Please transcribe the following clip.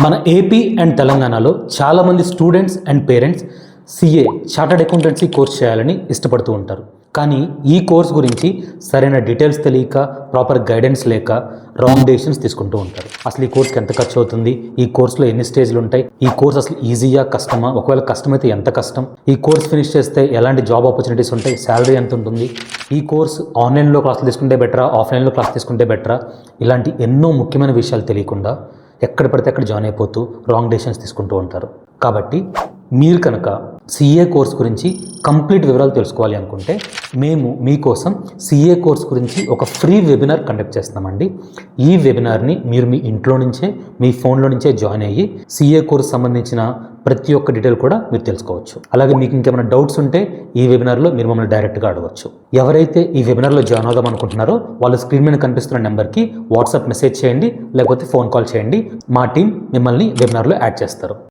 మన AP and తెలంగాణలో చాలామంది students and parents CA chartered accountancy course చేయాలని ఇష్టపడుతూ ఉంటారు. కానీ ఈ కోర్స్ గురించి సరైన డీటెయిల్స్ తెలియక, ప్రాపర్ గైడెన్స్ లేక రాంగ్ డెసిషన్స్ తీసుకుంటూ ఉంటారు. అసలు ఈ కోర్స్కి ఎంత ఖర్చు అవుతుంది, ఈ కోర్సులో ఎన్ని స్టేజ్లు ఉంటాయి, ఈ కోర్స్ అసలు ఈజీయా కష్టమా, ఒకవేళ కష్టమైతే ఎంత కష్టం, ఈ కోర్స్ ఫినిష్ చేస్తే ఎలాంటి జాబ్ ఆపర్చునిటీస్ ఉంటాయి, శాలరీ ఎంత ఉంటుంది, ఈ కోర్స్ ఆన్లైన్లో క్లాసులు తీసుకుంటే బెటరా, ఆఫ్లైన్లో క్లాస్ తీసుకుంటే బెటరా, ఇలాంటి ఎన్నో ముఖ్యమైన విషయాలు తెలియకుండా ఎక్కడ పడితే అక్కడ జాయిన్ అయిపోతూ రాంగ్ డెసిషన్స్ తీసుకుంటూ ఉంటారు. కాబట్టి మీరు కనుక సిఏ కోర్స్ గురించి కంప్లీట్ వివరాలు తెలుసుకోవాలి అనుకుంటే మేము మీకోసం సిఏ కోర్స్ గురించి ఒక ఫ్రీ వెబినార్ కండక్ట్ చేస్తున్నామండి. ఈ వెబినార్ని మీరు మీ ఇంట్లో నుంచే, మీ ఫోన్లో నుంచే జాయిన్ అయ్యి సిఏ కోర్స్ సంబంధించిన ప్రతి ఒక్క డీటెయిల్ కూడా మీరు తెలుసుకోవచ్చు. అలాగే మీకు ఇంకేమైనా డౌట్స్ ఉంటే ఈ వెబినార్లో మీరు మమ్మల్ని డైరెక్ట్గా అడగవచ్చు. ఎవరైతే ఈ వెబినార్లో జాయిన్ అవుదాం అనుకుంటున్నారో వాళ్ళు స్క్రీన్ మీద కనిపిస్తున్న నెంబర్కి వాట్సాప్ మెసేజ్ చేయండి, లేకపోతే ఫోన్ కాల్ చేయండి. మా టీం మిమ్మల్ని వెబినార్లో యాడ్ చేస్తారు.